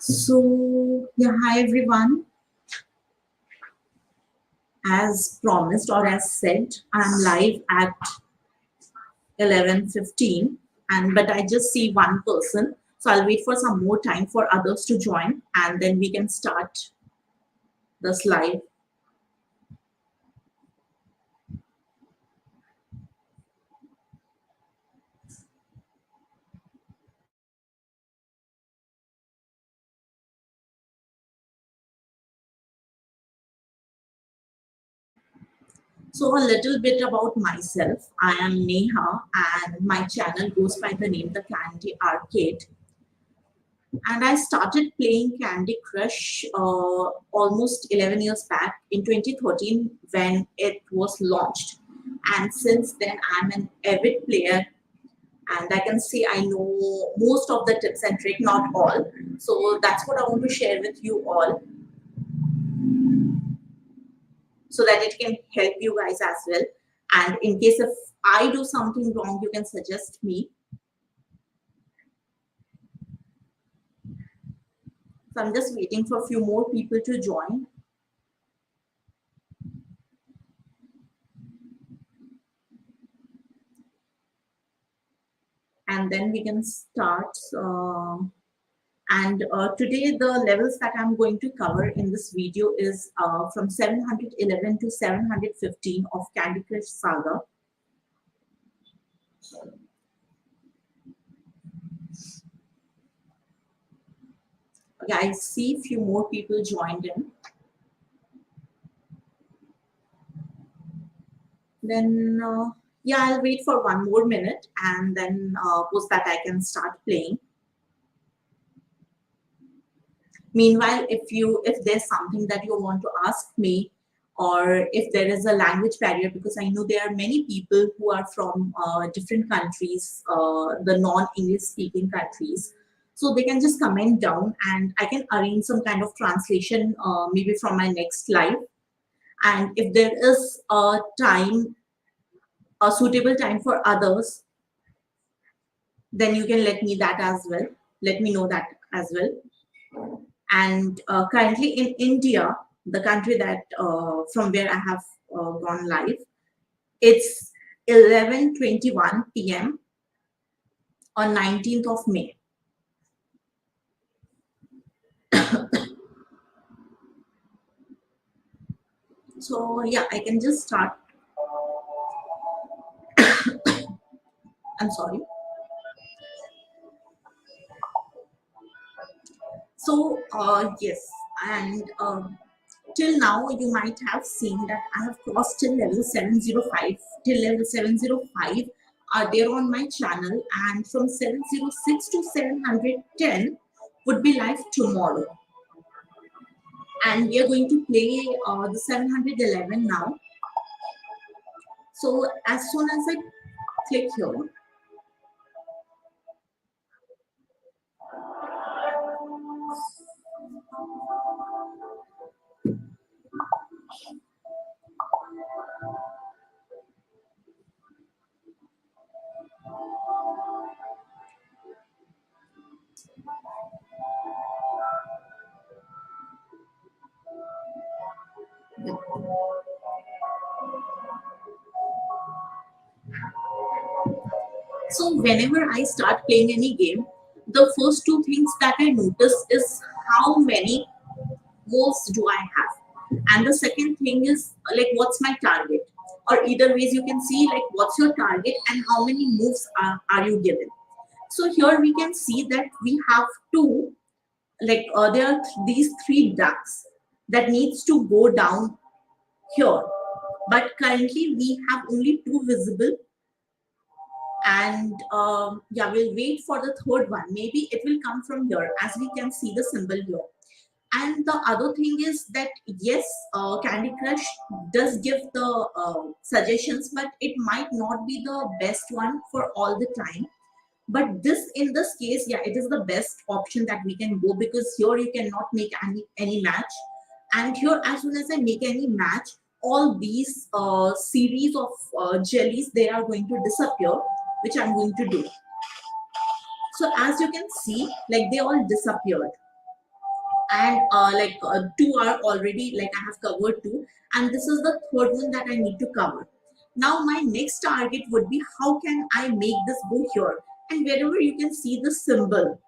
So, yeah, hi everyone. As promised or as said, I'm live at 11:15, and but I just see one person, so I'll wait for some more time for others to join, and then we can start this live. So, a little bit about myself. I am Neha, and my channel goes by the name The Candy Arcade. And I started playing Candy Crush almost 11 years back in 2013 when it was launched. And since then, I'm an avid player, and I can say I know most of the tips and tricks, not all. So that's what I want to share with you all so that it can help you guys as well. And in case if I do something wrong, you can suggest me. So I'm just waiting for a few more people to join. And then we can start. And today the levels that I'm going to cover in this video is from 711 to 715 of Candy Crush Saga. Okay, I see a few more people joined in. Then, yeah, I'll wait for one more minute and then post that I can start playing. Meanwhile, if there's something that you want to ask me, or if there is a language barrier, because I know there are many people who are from different countries, the non-English speaking countries, so they can just comment down and I can arrange some kind of translation, maybe from my next live. And if there is a suitable time for others, then you can let me that as well. Let me know that as well. And currently in India, the country that from where I have gone live, it's 11:21 p.m. on 19th of May. So yeah, I can just start. I'm sorry. So yes, and till now you might have seen that I have crossed till level 705. Till level 705 are there on my channel, and from 706 to 710 would be live tomorrow. And we are going to play the 711 now. So as soon as I click here, so whenever I start playing any game, the first two things that I notice is how many moves do I have, and the second thing is like what's my target, or either ways you can see like what's your target and how many moves are you given. So here we can see that we have two, like there are these three ducks that needs to go down here, but currently we have only two visible. And yeah, we'll wait for the third one. Maybe it will come from here, as we can see the symbol here. And the other thing is that yes, Candy Crush does give the suggestions, but it might not be the best one for all the time. But this, in this case, yeah, it is the best option that we can go, because here you cannot make any match, and here as soon as I make any match, all these series of jellies, they are going to disappear, which I'm going to do. So as you can see, like they all disappeared. and two are already, like I have covered two, and this is the third one that I need to cover. Now my next target would be how can I make this go here, and wherever you can see the symbol,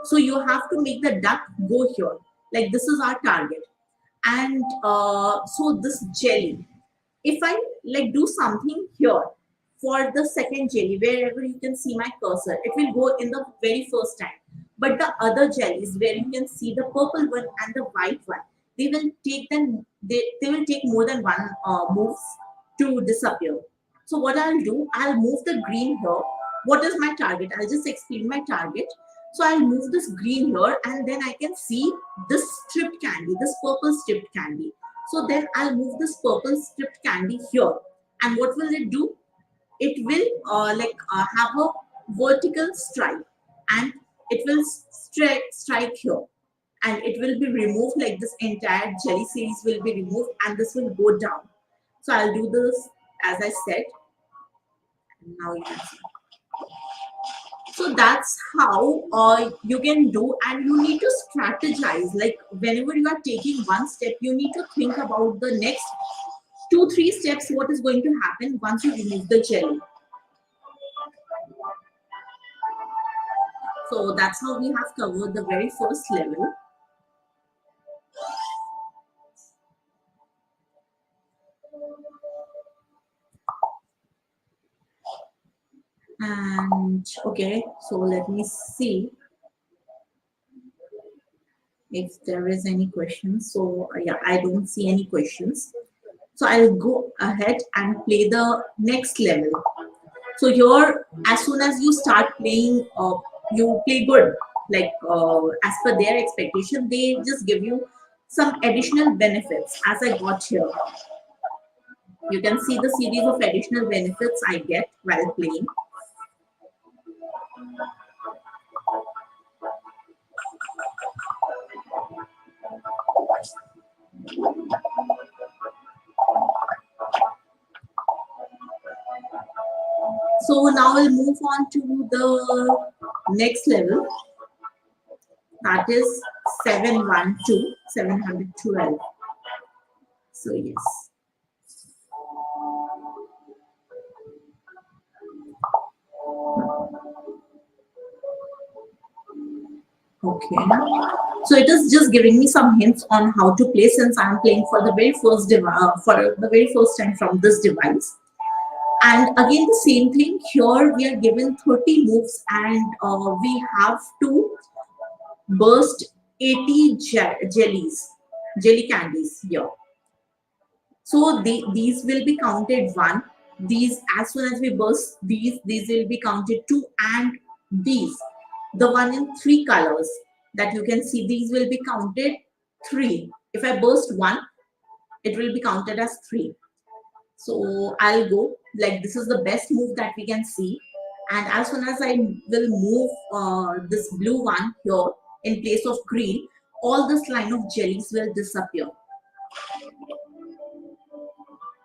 so you have to make the duck go here, like this is our target. And so this jelly, if I like do something here for the second jelly, wherever you can see my cursor, it will go in the very first time. But the other jellies, where you can see the purple one and the white one, they will take more than one moves to disappear. So what I'll do, I'll move the green here. What is my target? I'll just explain my target. So I'll move this green here, and then I can see this stripped candy, this purple stripped candy. So then I'll move this purple stripped candy here. And what will it do? It will have a vertical stripe, and it will strike here. And it will be removed, like this entire jelly series will be removed, and this will go down. So I'll do this as I said. Now you can see. So that's how you can do, and you need to strategize. Like whenever you are taking one step, you need to think about the next 2-3 steps, what is going to happen once you remove the jelly. So that's how we have covered the very first level. And okay, so let me see if there is any questions. So yeah, I don't see any questions. So I'll go ahead and play the next level. So here, as soon as you start playing, you play good. Like as per their expectation, they just give you some additional benefits. As I got here, you can see the series of additional benefits I get while playing. So now we'll move on to the next level. That is 712. So yes. Okay. So it is just giving me some hints on how to play, since I am playing for the very first time from this device. And again, the same thing here. We are given 30 moves, and we have to burst 80 jelly candies here. So these will be counted one. These, as soon as we burst these will be counted two, and these, the one in 3 colors that you can see, these will be counted 3. If I burst one, it will be counted as 3. So I'll go, like this is the best move that we can see. And as soon as I will move this blue one here in place of green, all this line of jellies will disappear.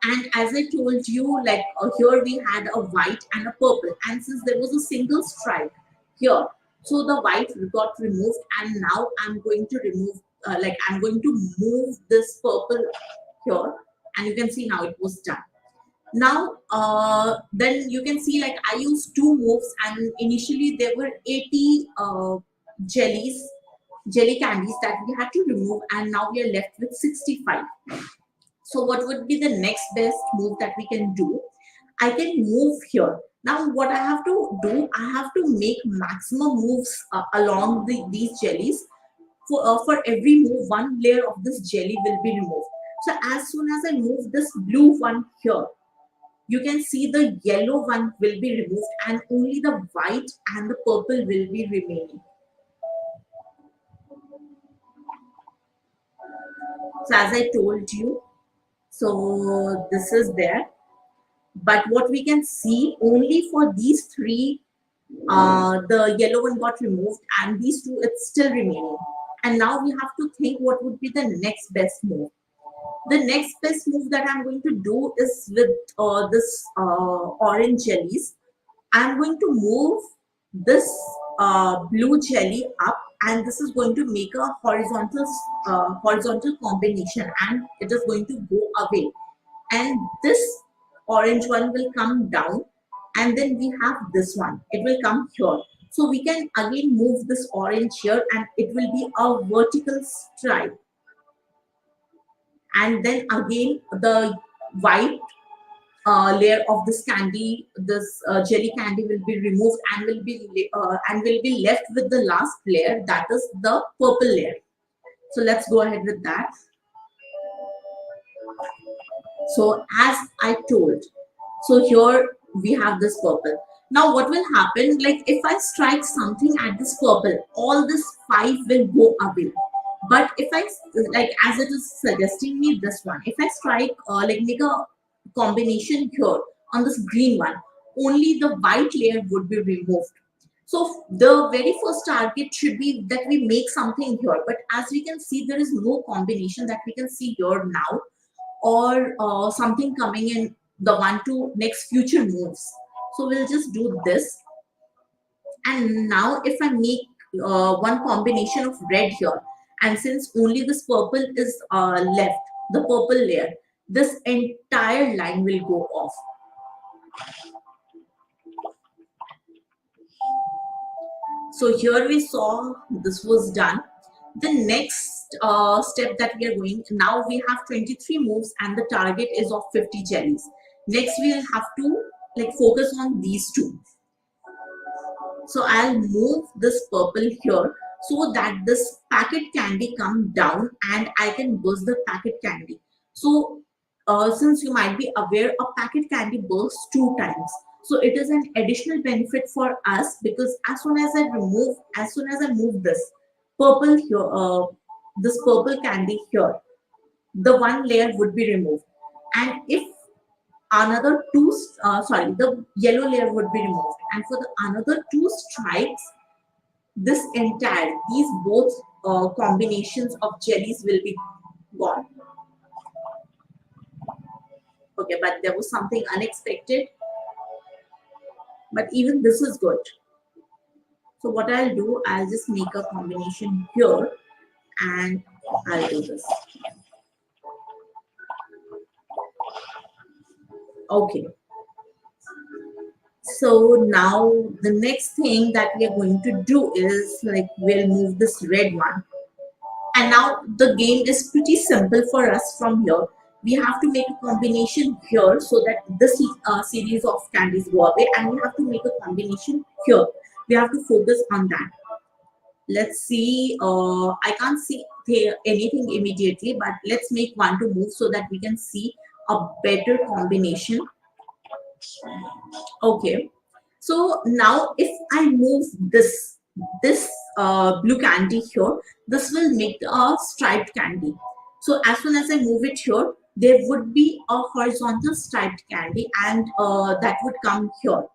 And as I told you, like here we had a white and a purple, and since there was a single stripe here, so the white got removed, and now I'm going to remove, I'm going to move this purple here, and you can see now it was done. Now, then you can see, like I used 2 moves, and initially there were 80 jelly candies that we had to remove, and now we are left with 65. So what would be the next best move that we can do? I can move here. Now what I have to do, I have to make maximum moves along these jellies. For every move, one layer of this jelly will be removed. So as soon as I move this blue one here, you can see the yellow one will be removed, and only the white and the purple will be remaining. So as I told you, so this is there. But what we can see, only for these 3, the yellow one got removed, and these 2, it's still remaining. And now we have to think what would be the next best move. The next best move that I'm going to do is with this orange jellies. I'm going to move this blue jelly up, and this is going to make a horizontal combination, and it is going to go away, and this orange one will come down, and then we have this one, it will come here. So we can again move this orange here, and it will be a vertical stripe, and then again the white layer of this candy, this jelly candy will be removed, and will be left with the last layer, that is the purple layer. So let's go ahead with that. So as I told, so here we have this purple. Now what will happen, like if I strike something at this purple, all this 5 will go away. But if I, like as it is suggesting me this one, if I strike like make a combination here on this green one, only the white layer would be removed. So the very first target should be that we make something here, but as we can see, there is no combination that we can see here now, or something coming in the one to next future moves. So we'll just do this. And now if I make one combination of red here, and since only this purple is left, the purple layer, this entire line will go off. So here we saw this was done. The next step that we are going, now we have 23 moves and the target is of 50 jellies. Next we will have to like focus on these two. So I'll move this purple here so that this packet candy come down and I can burst the packet candy. So since you might be aware, a packet candy bursts 2 times. So it is an additional benefit for us, because as soon as I move this purple here, this purple candy here, the one layer would be removed. And if another two, the yellow layer would be removed. And for the another 2 strikes, these both combinations of jellies will be gone. Okay, but there was something unexpected. But even this is good. So what I'll do, I'll just make a combination here and I'll do this. Okay. So now the next thing that we are going to do is like we'll move this red one. And now the game is pretty simple for us from here. We have to make a combination here so that this series of candies go away, and we have to make a combination here. We have to focus on that. Let's see. I can't see anything immediately, but let's make one to move so that we can see a better combination. Okay. So now if I move this blue candy here, this will make a striped candy. So as soon as I move it here, there would be a horizontal striped candy, and that would come here.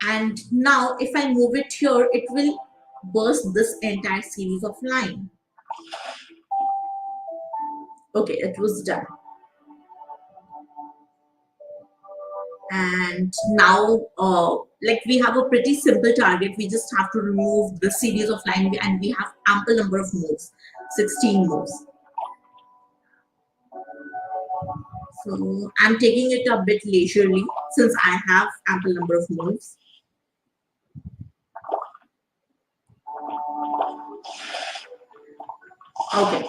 And now if I move it here, it will burst this entire series of line. Okay, it was done. And now like we have a pretty simple target. We just have to remove the series of line, and we have ample number of moves, 16 moves. So I'm taking it a bit leisurely since I have ample number of moves. Okay,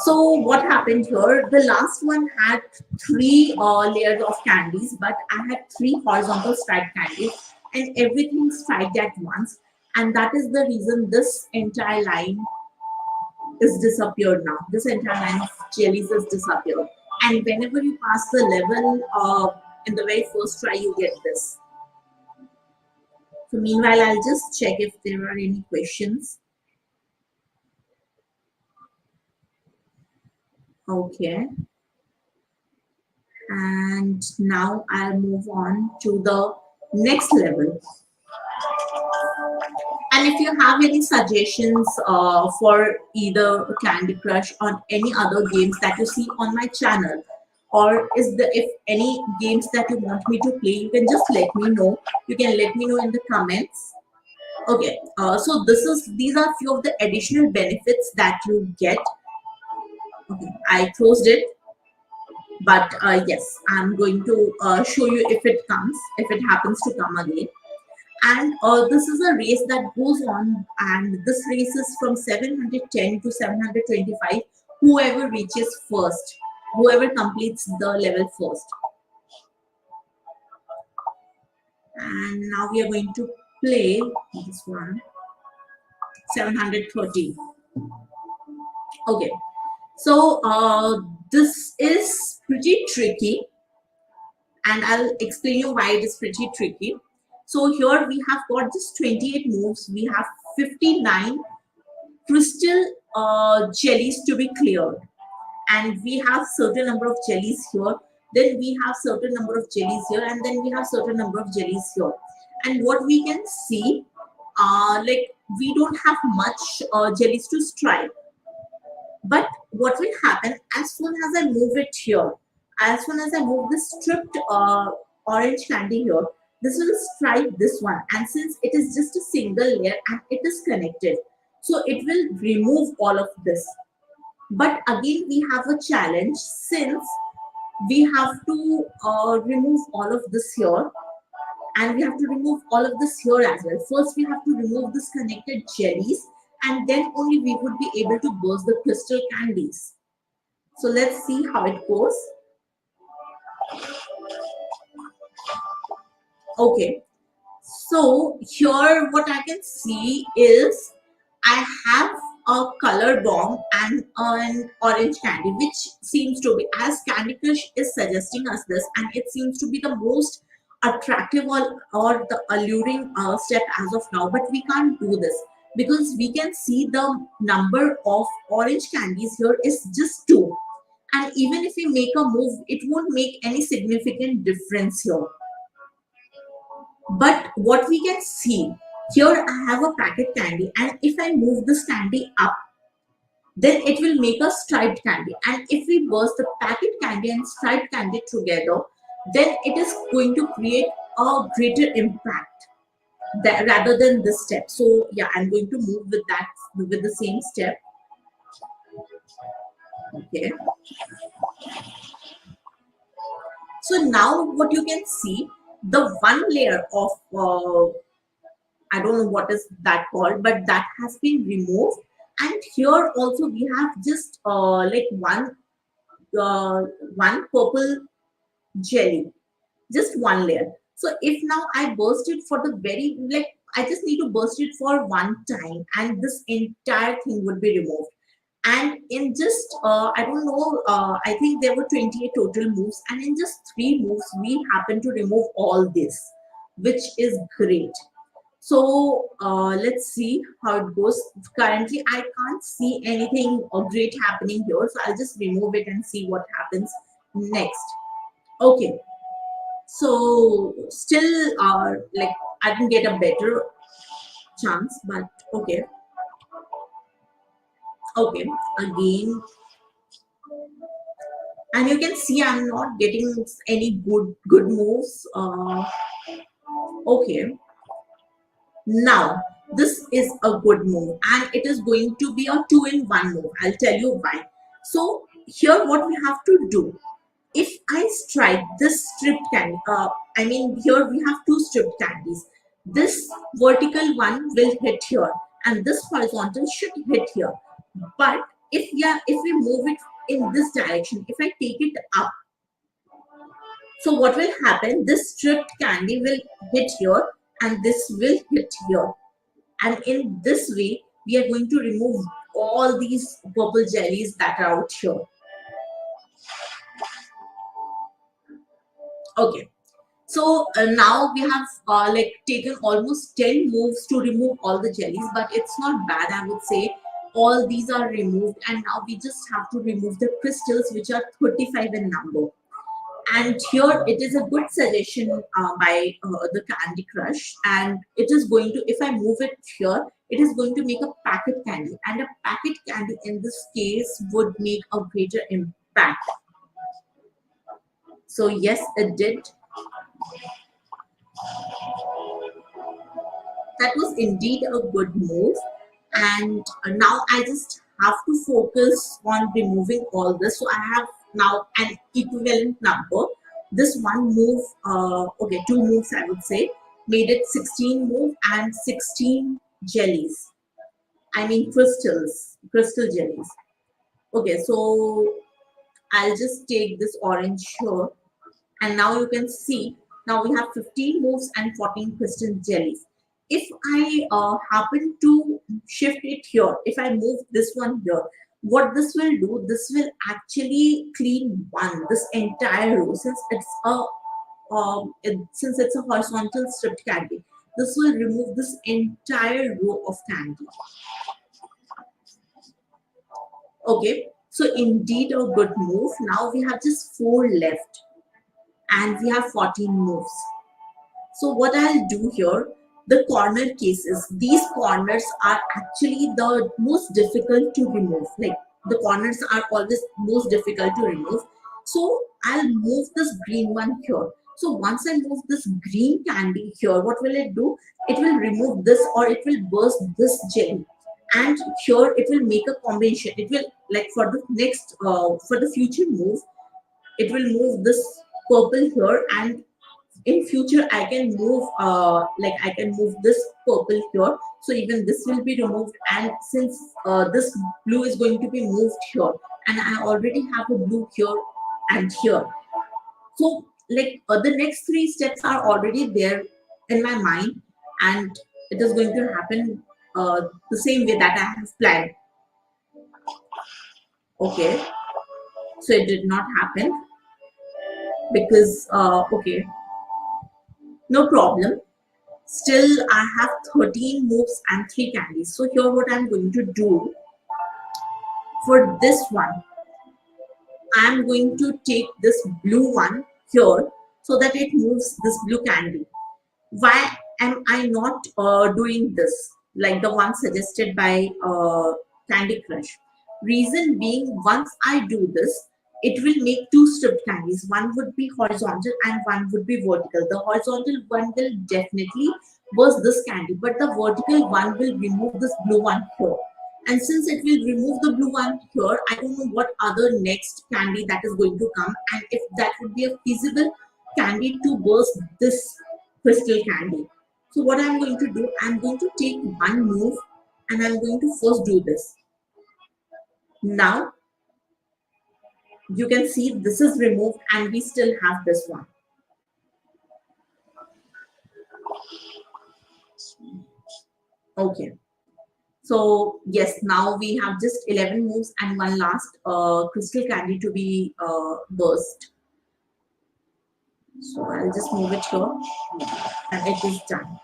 so what happened here? The last one had 3 layers of candies, but I had 3 horizontal striped candies, and everything striped at once. And that is the reason this entire line is disappeared now. This entire line of jellies is disappeared. And whenever you pass the level in the very first try, you get this. So meanwhile, I'll just check if there are any questions. Okay. And now I'll move on to the next level. And if you have any suggestions for either Candy Crush or any other games that you see on my channel, or if any games that you want me to play, you can just let me know. You can let me know in the comments. Okay, so these are few of the additional benefits that you get. Okay, I closed it, but yes, I'm going to show you if it happens to come again. And this is a race that goes on, and this race is from 710 to 725. Whoever reaches first, whoever completes the level first. And now we are going to play this one, 730. Okay, so this is pretty tricky, and I'll explain you why it is pretty tricky. So here we have got just 28 moves. We have 59 crystal jellies to be cleared, and we have certain number of jellies here. Then we have certain number of jellies here, and then we have certain number of jellies here. And what we can see, like we don't have much jellies to strike. But what will happen as soon as I move it here, as soon as I move this stripped orange candy here, this will strike this one. And since it is just a single layer and it is connected, so it will remove all of this. But again, we have a challenge since we have to remove all of this here, and we have to remove all of this here as well. First, we have to remove this connected jellies, and then only we would be able to burst the crystal candies. So let's see how it goes. Okay, so here what I can see is I have a color bomb and an orange candy, which seems to be, as Candy Crush is suggesting us this, and it seems to be the most attractive or the alluring step as of now. But we can't do this because we can see the number of orange candies here is just 2. And even if we make a move, it won't make any significant difference here. But what we can see here, I have a packet candy, and if I move this candy up, then it will make a striped candy. And if we burst the packet candy and striped candy together, then it is going to create a greater impact rather than this step. So yeah, I'm going to move with that, with the same step. Okay. So now what you can see, the one layer of I don't know what is that called, but that has been removed. And here also we have just like uh, one purple jelly, just one layer. So if now I burst it for the very, like I just need to burst it for one time, and this entire thing would be removed. And in just I don't know, I think there were 28 total moves, and in just 3 moves we happen to remove all this, which is great. So let's see how it goes. Currently, I can't see anything great happening here. So I'll just remove it and see what happens next. Okay. So still, like I didn't get a better chance, but okay. Okay. Again, and you can see I'm not getting any good moves. Okay. Now, this is a good move, and it is going to be a 2-in-1 move. I'll tell you why. So, here what we have to do, if I strike this stripped candy, I mean, here we have 2 stripped candies. This vertical one will hit here, and this horizontal should hit here. But if we move it in this direction, if I take it up, so what will happen? This stripped candy will hit here, and this will hit here. And in this way, we are going to remove all these purple jellies that are out here. Okay. So now we have like taken almost 10 moves to remove all the jellies, but it's not bad, I would say. All these are removed, and now we just have to remove the crystals, which are 35 in number. And here it is a good suggestion by the Candy Crush, and it is going to, if I move it here, it is going to make a packet candy, and a packet candy in this case would make a greater impact. So yes, it did. That was indeed a good move. And now I just have to focus on removing all this. So I have now an equivalent number. This one move, okay, two moves I would say, made it 16 move and 16 jellies. I mean crystal jellies. Okay, so I'll just take this orange here, and now you can see, now we have 15 moves and 14 crystal jellies. If I happen to shift it here, if I move this one here, what this will do, this will actually clean this entire row, since it's a since it's a horizontal stripped candy. This will remove this entire row of candy. Okay, so indeed a good move. Now we have just 4 left and we have 14 moves. So what I'll do here, the corner cases, these corners are actually the most difficult to remove. Like the corners are always most difficult to remove. So I'll move this green one here. So once I move this green candy here, what will it do? It will remove this, or it will burst this jelly. And here it will make a combination. It will, like, for the next, for the future move, it will move this purple here, and in future I can move like I can move this purple here, so even this will be removed. And since this blue is going to be moved here, and I already have a blue here and here, so like the next 3 steps are already there in my mind, and it is going to happen the same way that I have planned. Okay, so it did not happen because okay, no problem. Still, I have 13 moves and 3 candies. So here what I'm going to do for this one, I'm going to take this blue one here so that it moves this blue candy. Why am I not doing this like the one suggested by Candy Crush? Reason being, once I do this, it will make 2 stripped candies. One would be horizontal and one would be vertical. The horizontal one will definitely burst this candy, but the vertical one will remove this blue one here. And since it will remove the blue one here, I don't know what other next candy that is going to come, and if that would be a feasible candy to burst this crystal candy. So what I'm going to do, I'm going to take one move and I'm going to first do this. Now you can see this is removed and we still have this one. Okay. So yes, now we have just 11 moves and one last crystal candy to be burst. So I'll just move it here and it is done.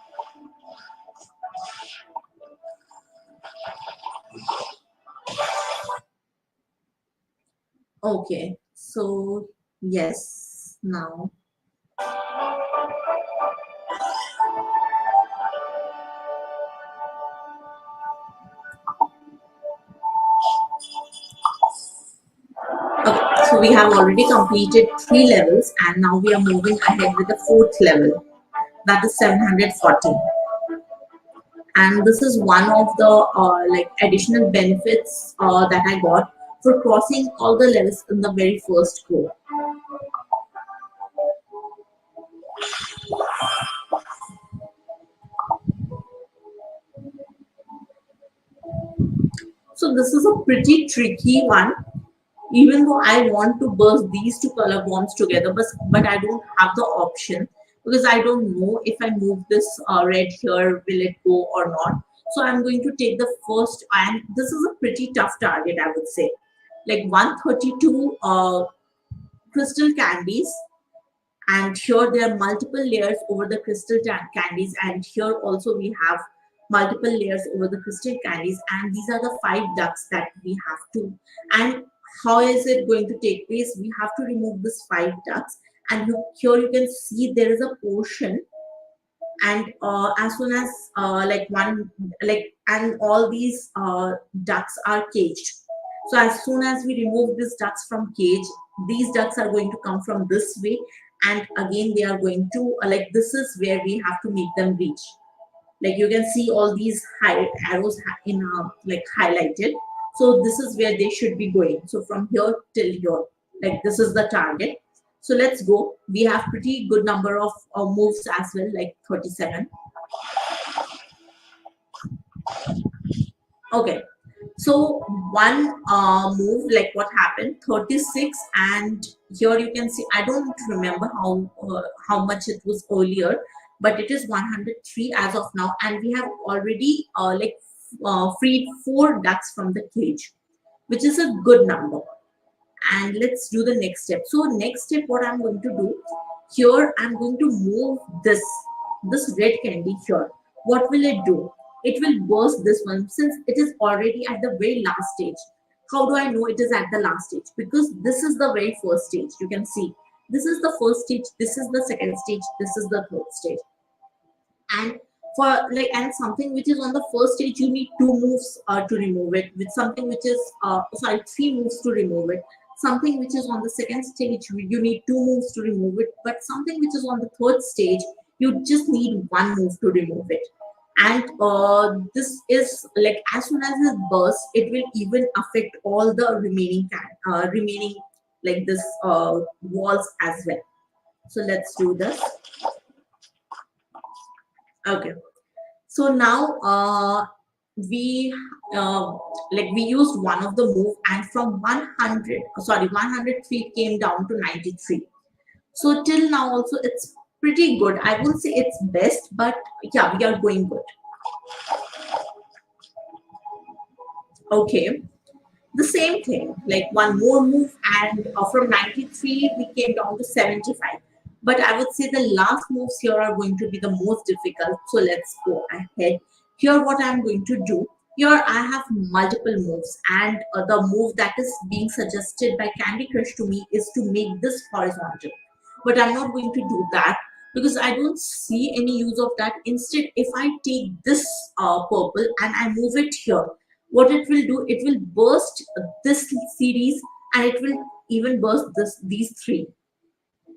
Okay, so yes, now. Okay, so we have already completed 3 levels and now we are moving ahead with the 4th level, that is 740. And this is one of the like additional benefits that I got for crossing all the levels in the very first go. So this is a pretty tricky one, even though I want to burst these 2 color bombs together, but I don't have the option because I don't know if I move this red here, will it go or not. So I'm going to take the first, and this is a pretty tough target, I would say. Like 132 crystal candies, and here there are multiple layers over the crystal candies, and here also we have multiple layers over the crystal candies, and these are the 5 ducks that we have to. And how is it going to take place? We have to remove this 5 ducks, and here you can see there is a portion, and as soon as like one, like, and all these ducks are caged. So as soon as we remove these ducks from cage, these ducks are going to come from this way, and again they are going to like, this is where we have to make them reach. Like you can see all these high arrows in like highlighted. So this is where they should be going. So from here till here, like this is the target. So let's go. We have pretty good number of moves as well, like 37. Okay. So one move, like what happened, 36, and here you can see, I don't remember how much it was earlier, but it is 103 as of now, and we have already freed 4 ducks from the cage, which is a good number. And let's do the next step. So next step, what I'm going to do here, I'm going to move this red candy here. What will it do? It will burst this one, since it is already at the very last stage. How do I know it is at the last stage? Because this is the very first stage. You can see this is the first stage, this is the second stage, this is the third stage. And for like, and something which is on the first stage, you need 2 moves to remove it. With something which is sorry, 3 moves to remove it. Something which is on the second stage, you need 2 moves to remove it. But something which is on the third stage, you just need 1 move to remove it. And this is like, as soon as it bursts, it will even affect all the remaining like this walls as well. So let's do this. Okay. So now we we used one of the move, and from 100 feet came down to 93. So till now also it's pretty good. I won't say it's best, but yeah, we are going good. Okay. The same thing, like one more move, and from 93 we came down to 75. But I would say the last moves here are going to be the most difficult. So let's go ahead. Here, what I'm going to do, here I have multiple moves, and the move that is being suggested by Candy Crush to me is to make this horizontal. But I'm not going to do that because I don't see any use of that. Instead, if I take this purple and I move it here, what it will do, it will burst this series, and it will even burst these 3.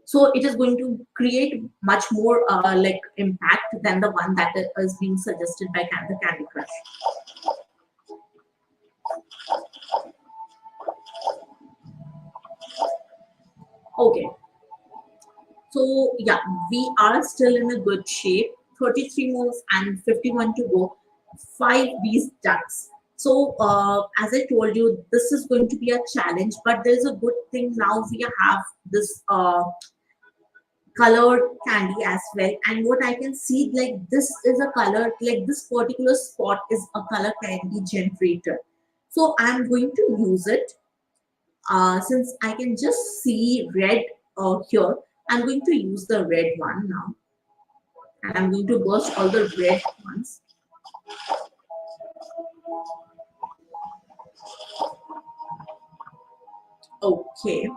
So it is going to create much more like impact than the one that is being suggested by the Candy Crush. Okay, so yeah, we are still in a good shape. 33 moves and 51 to go. 5 bees ducks. So as I told you, this is going to be a challenge, but there's a good thing now. We have this colored candy as well, and what I can see, like this is a color, like this particular spot is a color candy generator. So I'm going to use it since I can just see red here. I'm going to use the red one now, and I'm going to burst all the red ones. Okay,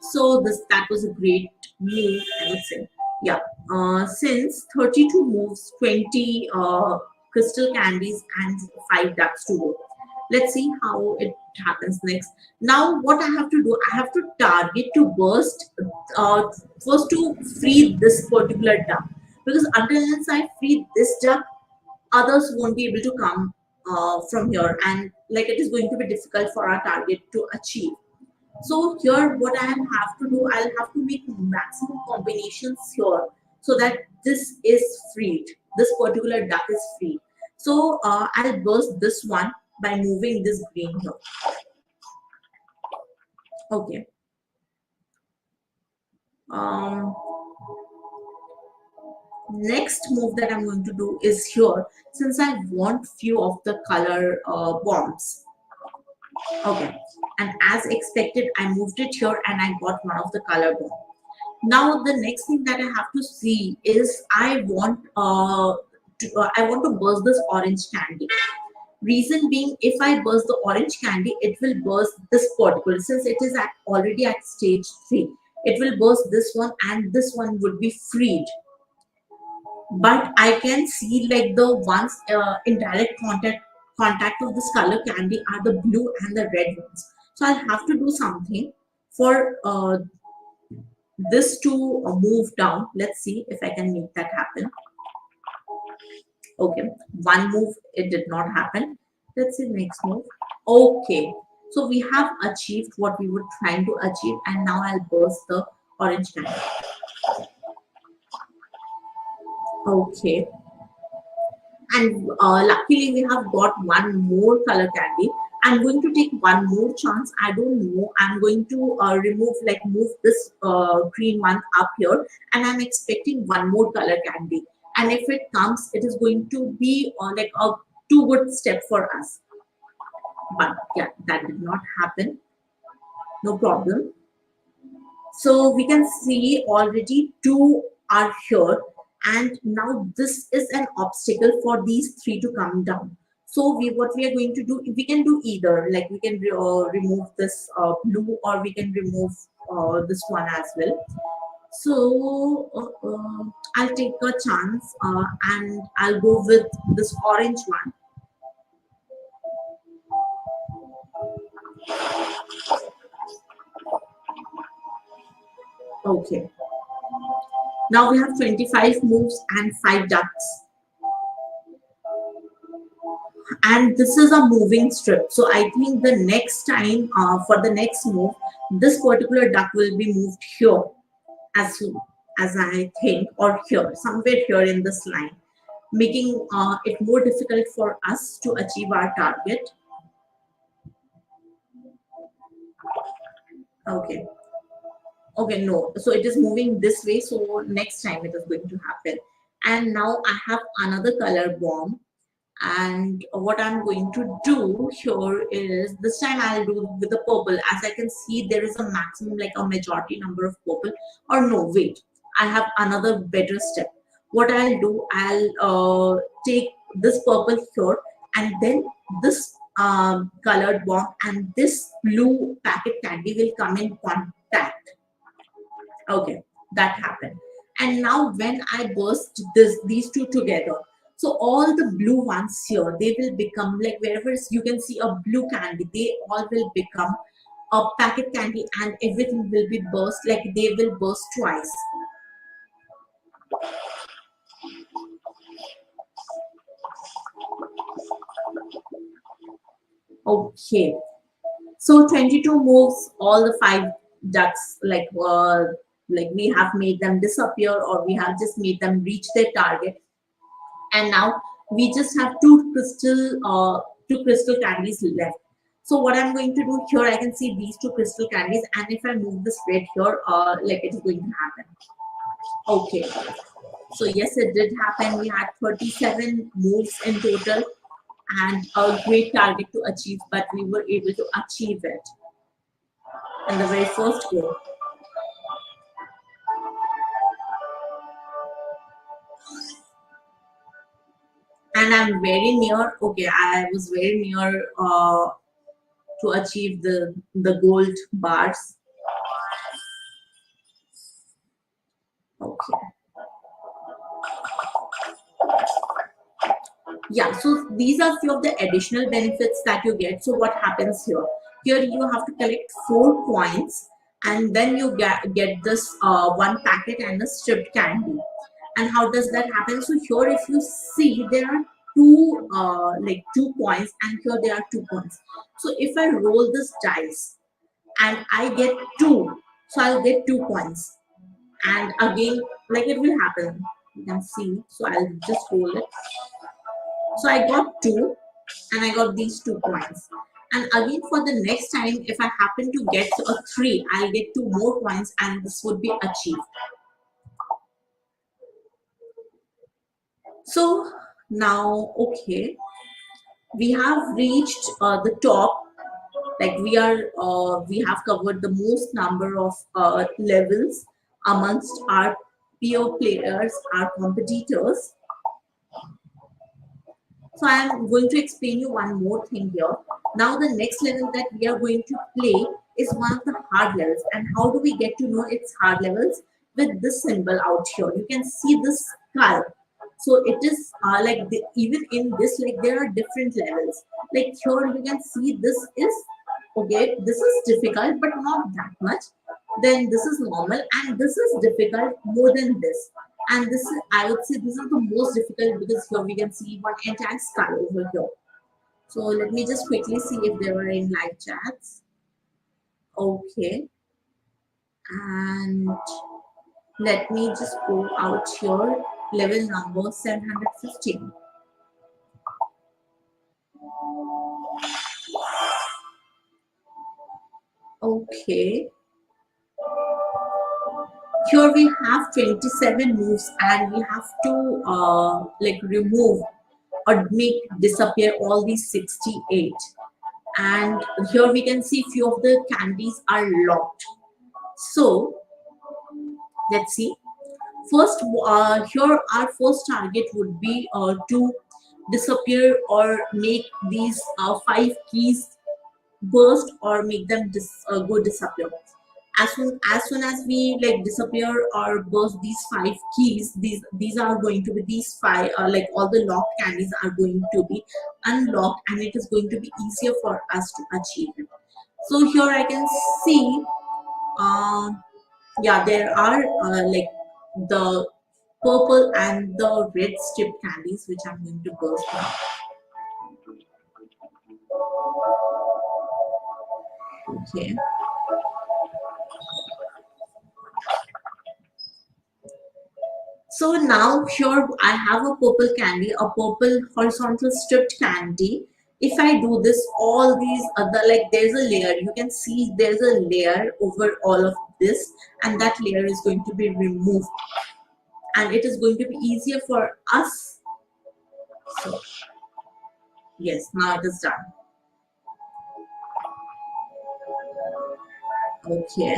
so that was a great move, I would say. Yeah. Since 32 moves, 20 crystal candies, and 5 ducks to go. Let's see how it happens next. Now, what I have to do, I have to target to burst first to free this particular duck, because until I free this duck, others won't be able to come from here, and like it is going to be difficult for our target to achieve. So here what I have to do, I'll have to make maximum combinations here so that this is freed. This particular duck is free. So I'll burst this one by moving this green here. Okay. Um, Next move that I'm going to do is here, since I want few of the color bombs. Okay. And as expected, I moved it here and I got one of the color bomb. Now the next thing that I have to see is I want to burst this orange candy. Reason being, if I burst the orange candy, it will burst this particle. Since it is already at stage 3, it will burst this one, and this one would be freed. But I can see like the ones in direct contact of this color candy are the blue and the red ones. So I'll have to do something for this to move down. Let's see if I can make that happen. Okay, one move, it did not happen. Let's see next move. Okay, so we have achieved what we were trying to achieve, and now I'll burst the orange candy. Okay, and luckily we have got one more color candy. I'm going to take one more chance. I don't know, I'm going to remove, like move this green one up here, and I'm expecting one more color candy, and if it comes, it is going to be like a too good step for us. But yeah, that did not happen. No problem. So we can see already two are here, and now this is an obstacle for these three to come down. So what we are going to do, we can do either, like we can remove this blue, or we can remove this one as well. So I'll take a chance, and I'll go with this orange one. Okay. Now we have 25 moves and 5 ducks. And this is a moving strip. So I think the next time, for the next move, this particular duck will be moved here, as soon as I think, or here, somewhere here in this line, making it more difficult for us to achieve our target. Okay. Okay, no. So it is moving this way. So next time it is going to happen. And now I have another color bomb. And what I'm going to do here is, this time I'll do with the purple. As I can see, there is a maximum, like a majority number of purple. Or no, wait, I have another better step. What I'll do, I'll take this purple here, and then this colored bomb and this blue packet candy will come in contact. Okay, that happened. And now when I burst these two together, so all the blue ones here, they will become, like wherever you can see a blue candy, they all will become a packet candy, and everything will be burst, like they will burst twice. Okay, so 22 moves, all the 5 ducks, like we have made them disappear, or we have just made them reach their target. And now we just have two crystal candies left. So what I'm going to do here, I can see these two crystal candies, and if I move this red here, like it is going to happen. Okay, so yes, it did happen. We had 37 moves in total, and a great target to achieve, but we were able to achieve it in the very first go. And I'm very near. Okay, I was very near to achieve the gold bars. Okay. Yeah, so these are few of the additional benefits that you get. So what happens here? Here you have to collect 4 coins, and then you get this one packet and a stripped candy. And how does that happen? So here, if you see, there are like 2 coins, and here there are 2 coins. So if I roll this dice and I get 2, so I'll get 2 coins. And again, like it will happen. You can see. So I'll just roll it. So I got 2, and I got these 2 coins. And again, for the next time, if I happen to get a 3, I'll get 2 more coins, and this would be achieved. So now, okay, we have reached the top. Like we have covered the most number of levels amongst our peer players, our competitors. So I am going to explain you one more thing here. Now the next level that we are going to play is one of the hard levels. And how do we get to know its hard levels? With this symbol out here. You can see this skull. So it is like even in this, like there are different levels. Like here you can see this is, okay, this is difficult but not that much. Then this is normal, and this is difficult more than this. And this is, I would say, this is the most difficult because here we can see one entire sky over here. So let me just quickly see if there were any live chats. Okay, and let me just go out here. Level number 715. Okay, here we have 27 moves, and we have to like remove or make disappear all these 68. And here we can see few of the candies are locked. So let's see. First, here our first target would be to disappear or make these five keys burst or make them go disappear. As soon as we like disappear or burst these five keys, these are going to be these five like all the locked candies are going to be unlocked, and it is going to be easier for us to achieve it. So here I can see, um, yeah, there are like the purple and the red strip candies which I'm going to burst now. Okay. So now here I have a purple candy, a purple horizontal stripped candy. If I do this, all these other, like there's a layer, you can see there's a layer over all of this, and that layer is going to be removed, and it is going to be easier for us. So yes, now it is done. Okay.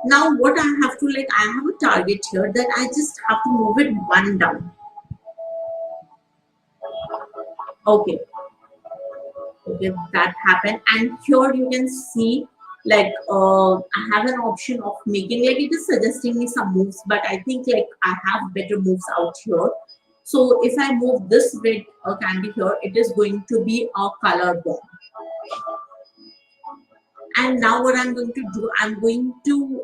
Now what I have to, like, I have a target here that I just have to move it one down. Okay, okay, that happened. And here you can see, like, I have an option of making, like, it is suggesting me some moves, but I think like I have better moves out here. So if I move this red candy here, it is going to be a color bomb. And now what I'm going to do, I'm going to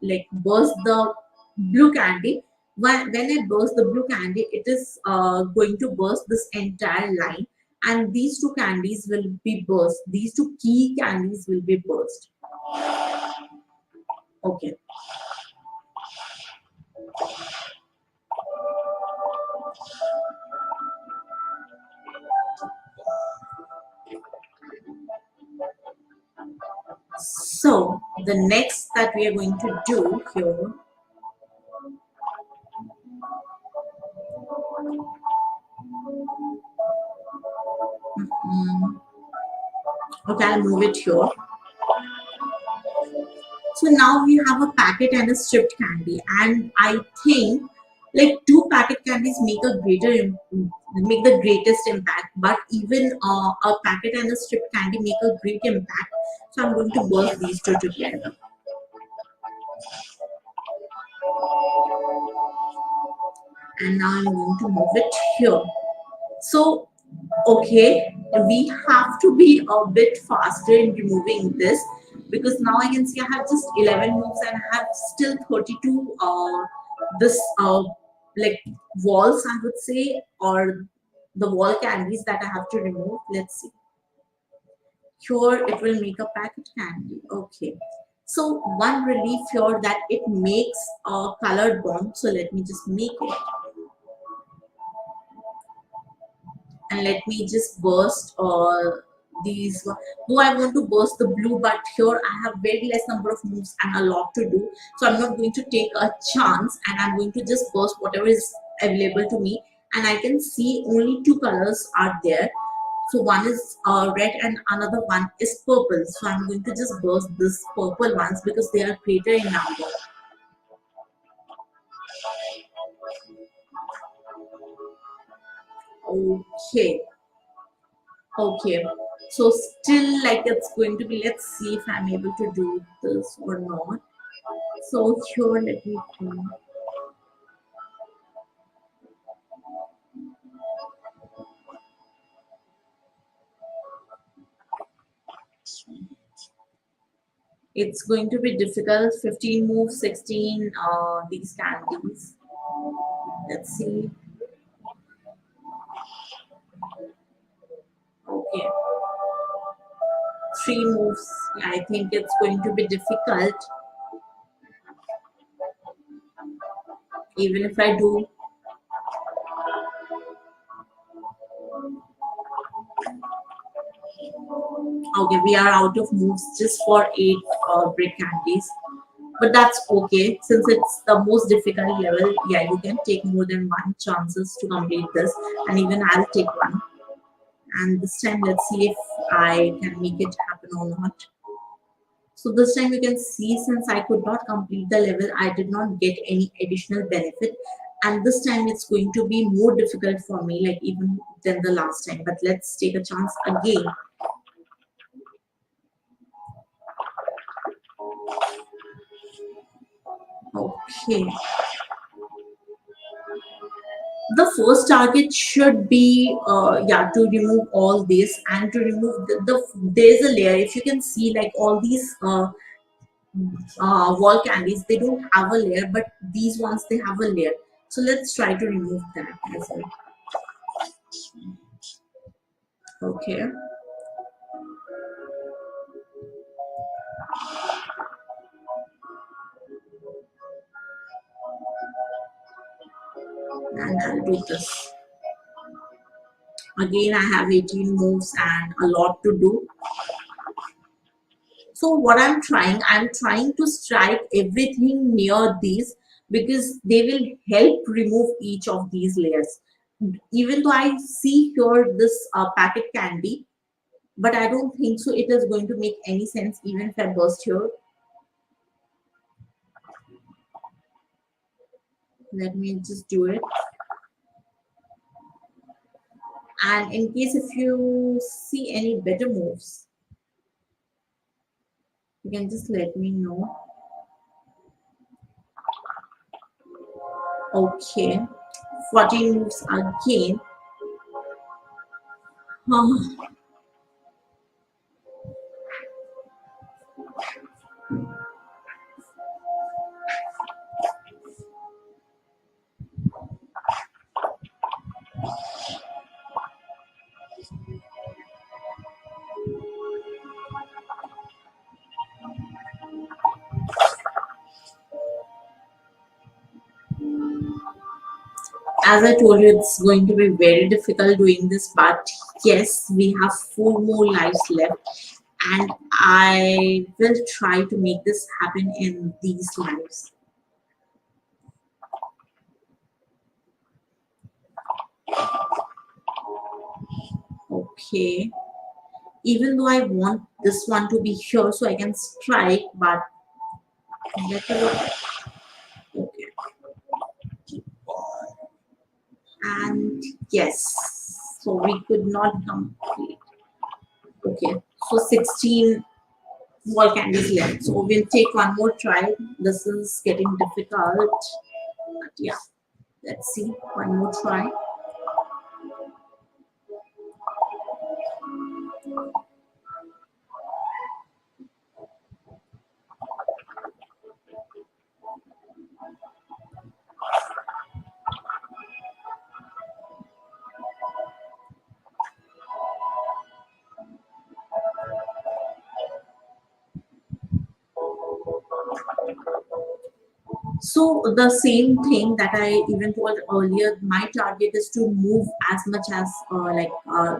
like burst the blue candy. When I burst the blue candy, it is going to burst this entire line, and these two candies will be burst. These two key candies will be burst. Okay. So the next that we are going to do here, mm, okay, I'll move it here. So now we have a packet and a stripped candy, and I think like two packet candies make a make the greatest impact. But even a packet and a stripped candy make a great impact. So I'm going to burst these two together, and now I'm going to move it here. So okay, we have to be a bit faster in removing this, because now I can see I have just 11 moves and I have still 32 this like walls, I would say, or the wall candies that I have to remove. Let's see. Here it will make a packet candy. Okay. So one relief here that it makes a colored bomb. So let me just make it. And let me just burst these. Though I want to burst the blue, but here I have very less number of moves and a lot to do, so I'm not going to take a chance, and I'm going to just burst whatever is available to me. And I can see only two colors are there, so one is red and another one is purple, so I'm going to just burst this purple ones because they are greater in number. Okay. Okay, so still like it's going to be, let's see if I'm able to do this or not. So here, let me think. It's going to be difficult. 15 moves, 16 these candies. Let's see. Okay, 3 moves. Yeah, I think it's going to be difficult. Even if I do. Okay, we are out of moves just for 8 brick candies. But that's okay since it's the most difficult level. Yeah, you can take more than one chances to complete this, and even I'll take one. And this time, let's see if I can make it happen or not. So this time you can see since I could not complete the level, I did not get any additional benefit. And this time it's going to be more difficult for me, like even than the last time. But let's take a chance again. Okay. The first target should be yeah, to remove all this and to remove there's a layer. If you can see like all these wall candies, they don't have a layer, but these ones they have a layer. So let's try to remove that as well. Okay. And I'll do this. Again, I have 18 moves and a lot to do. So what I'm trying to strike everything near these because they will help remove each of these layers. Even though I see here this packet candy, but I don't think so it is going to make any sense even if I burst here. Let me just do it. And in case if you see any better moves, you can just let me know. Okay, 14 moves again. As I told you, it's going to be very difficult doing this, but yes, we have 4 more lives left, and I will try to make this happen in these lives. Okay, even though I want this one to be here so I can strike, but better. Okay, and yes, so we could not complete. Okay, so 16 more candies left. So we'll take one more try. This is getting difficult. But yeah, let's see. One more try. So the same thing that I even told earlier, my target is to move as much as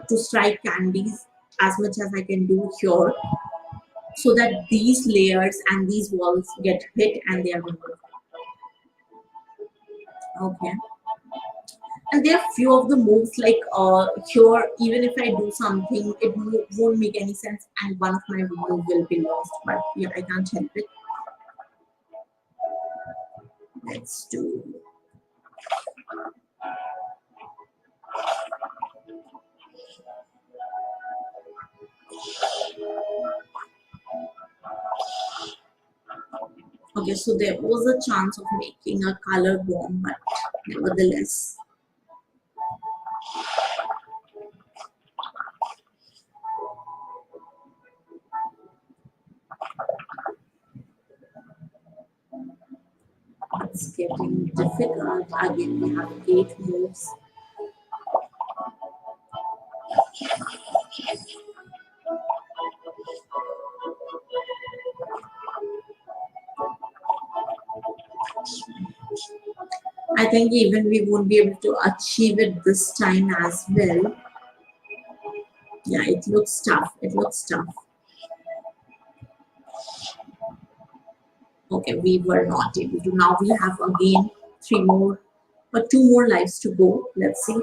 to strike candies as much as I can do here, so that these layers and these walls get hit and they are removed. Okay. And there are few of the moves like here, even if I do something, it won't make any sense, and one of my move will be lost. But yeah, I can't help it. Let's do. Okay, so there was a chance of making a color bomb, but nevertheless. it's getting difficult. Again, we have 8 moves. I think even we won't be able to achieve it this time as well. Yeah, it looks tough. It looks tough. Okay, we were not able to. Now we have again 3 more or 2 more lives to go. Let's see.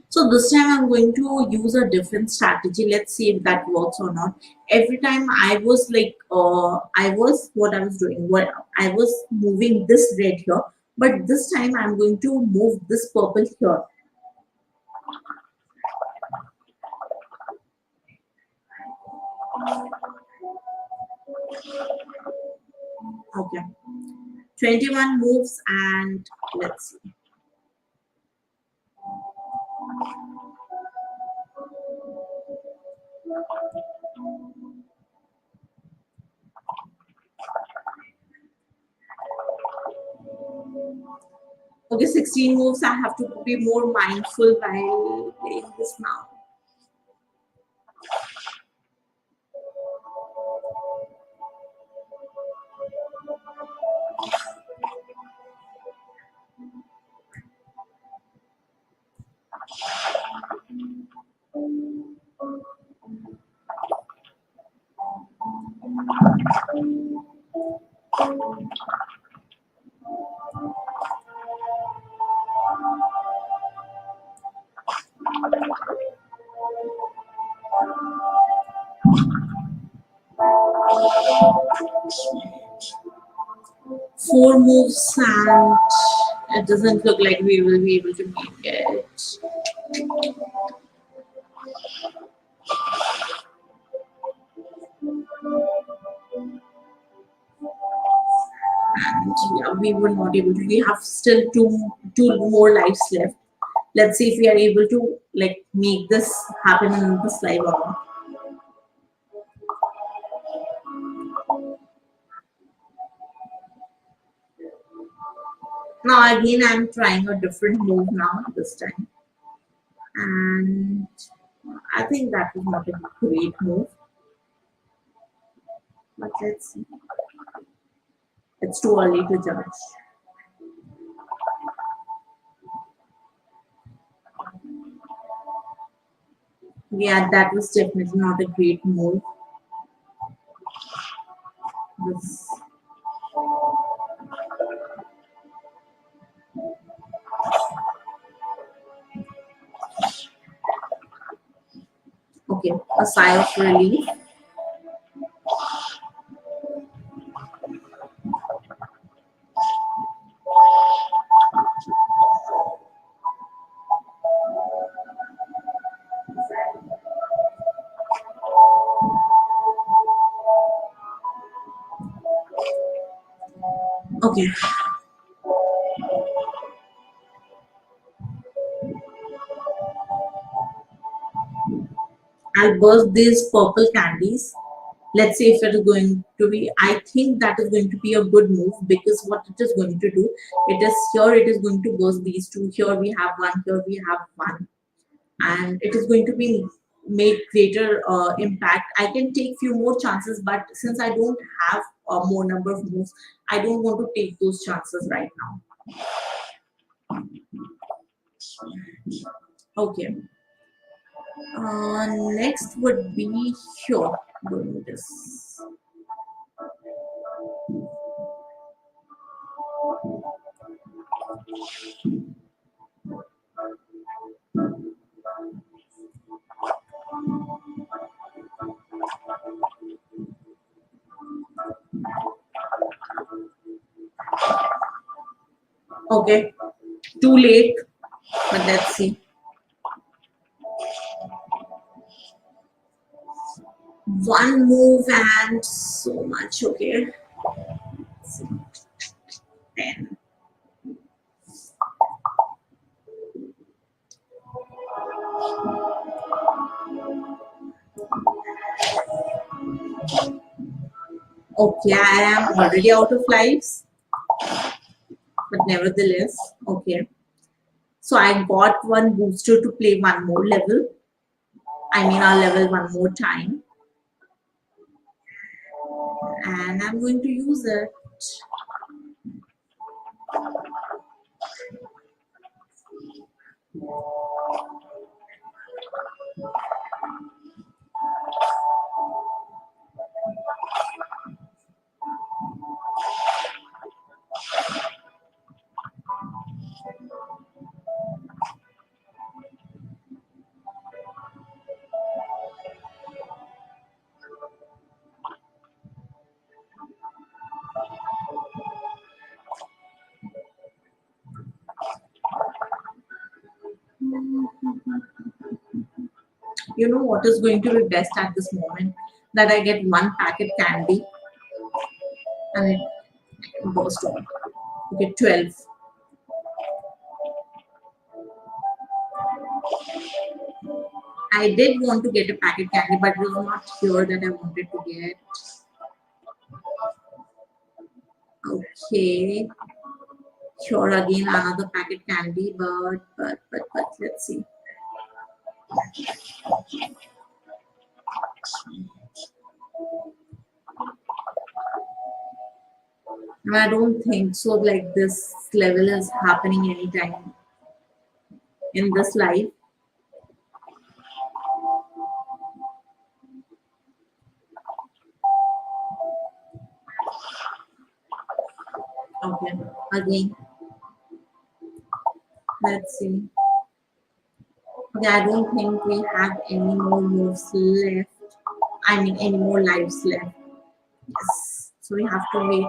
So this time I'm going to use a different strategy. Let's see if that works or not. Every time I was like, what I was doing, what I was moving this red here, but this time I'm going to move this purple here. Okay, 21 moves and let's see. Okay, 16 moves. I have to be more mindful while playing this now. Four moves and it doesn't look like we will be able to make it. And yeah, we were not able to. We have still two more lives left. Let's see if we are able to like make this happen in this live or not. Now again I'm trying a different move now this time. And I think that was not a great move. But let's see. It's too early to judge. Yeah, that was definitely not a great move. This, okay, a sigh of relief. Okay, I'll burst these purple candies. Let's see if it is going to be. I think that is going to be a good move because what it is going to do, it is here. It is going to burst these two. Here we have one. Here we have one, and it is going to be make greater impact. I can take few more chances, but since I don't have a more number of moves, I don't want to take those chances right now. Okay. Next would be here. Doing this. Okay. Too late, but let's see. One move and so much. Okay. 10. Okay, I am already out of lives, but nevertheless, okay. So I got one booster to play one more level. I mean, our level one more time, and I'm going to use it. You know what is going to be best at this moment? That I get one packet candy and it goes to me. Okay, 12. I did want to get a packet candy, but it was not here that I wanted to get. Okay, sure, again another packet candy, but let's see. And I don't think so. Like this level is happening anytime in this life. Okay, again, let's see. Okay, I don't think we have any more moves left. I mean, any more lives left. Yes, so we have to wait.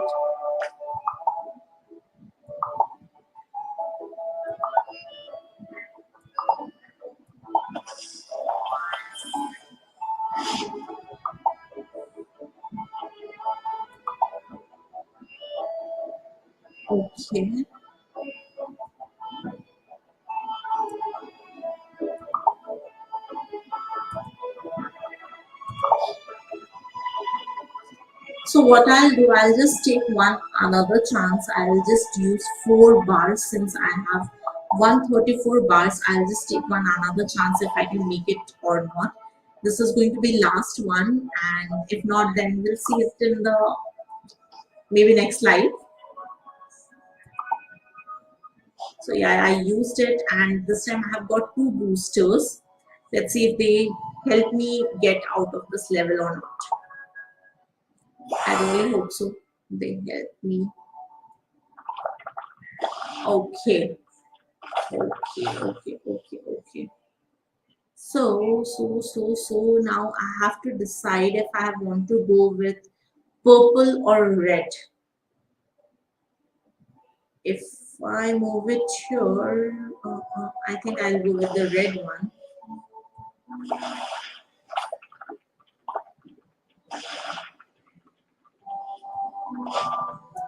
Okay. So what I'll do, I'll just take one another chance. I'll just use 4 bars since I have 134 bars. I'll just take one another chance if I can make it or not. This is going to be last one, and if not, then we'll see it in the maybe next slide. So yeah, I used it, and this time I have got 2 boosters. Let's see if they help me get out of this level or not. I really hope so. They help me. Okay. Okay. So now I have to decide if I want to go with purple or red. If I move it here, I think I'll go with the red one.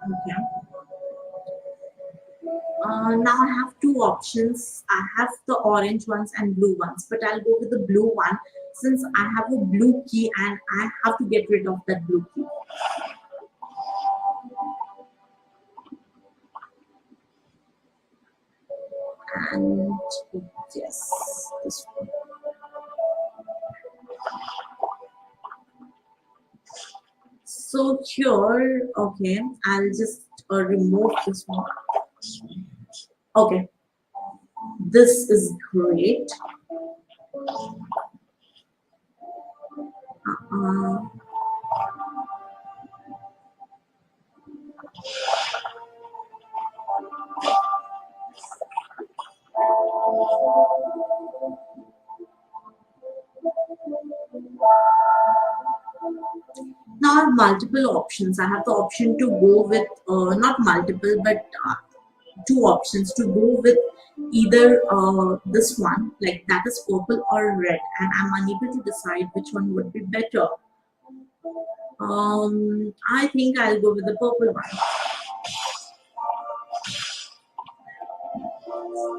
Okay. Now I have 2 options. I have the orange ones and blue ones, but I'll go with the blue one since I have a blue key and I have to get rid of that blue key. And yes, this one. So here, okay, I'll just remove this one. Okay, this is great. Uh, Now I have multiple options. I have the option to go with not multiple, but 2 options to go with either this one, like that is purple or red, and I'm unable to decide which one would be better. I think I'll go with the purple one.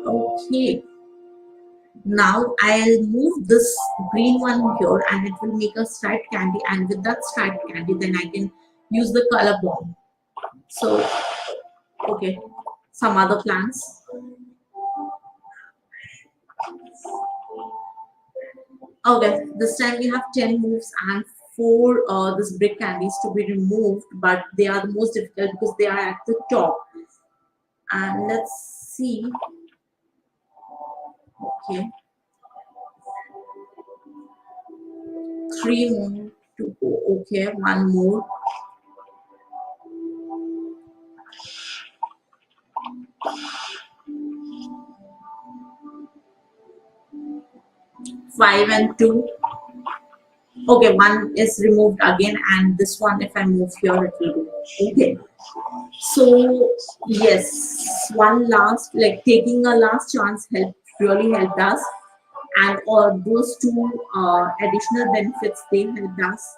Okay. Now I'll move this green one here and it will make a striped candy, and with that striped candy then I can use the color bomb. So, okay, some other plans. Okay, this time we have 10 moves and 4 this brick candies to be removed, but they are the most difficult because they are at the top. And let's see. Okay, 3 more to go. Okay, one more. 5 and 2. Okay, one is removed again, and this one, if I move here, it will go. Okay, so yes, one last, like taking a last chance helped, really helped us, and or those two additional benefits they helped us.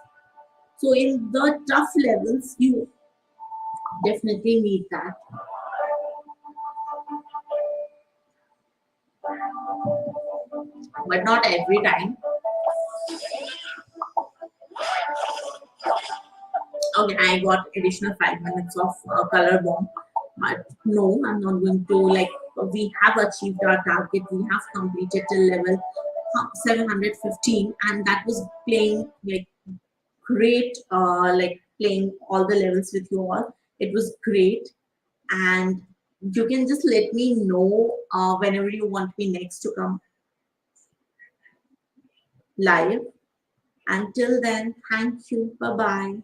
So in the tough levels, you definitely need that, but not every time. Okay, I got additional 5 minutes of color bomb, but no, I'm not going to like. We have achieved our target. We have completed till level 715, and that was playing like great. Like playing all the levels with you all. It was great, and you can just let me know whenever you want me next to come live. Until then, thank you. Bye bye.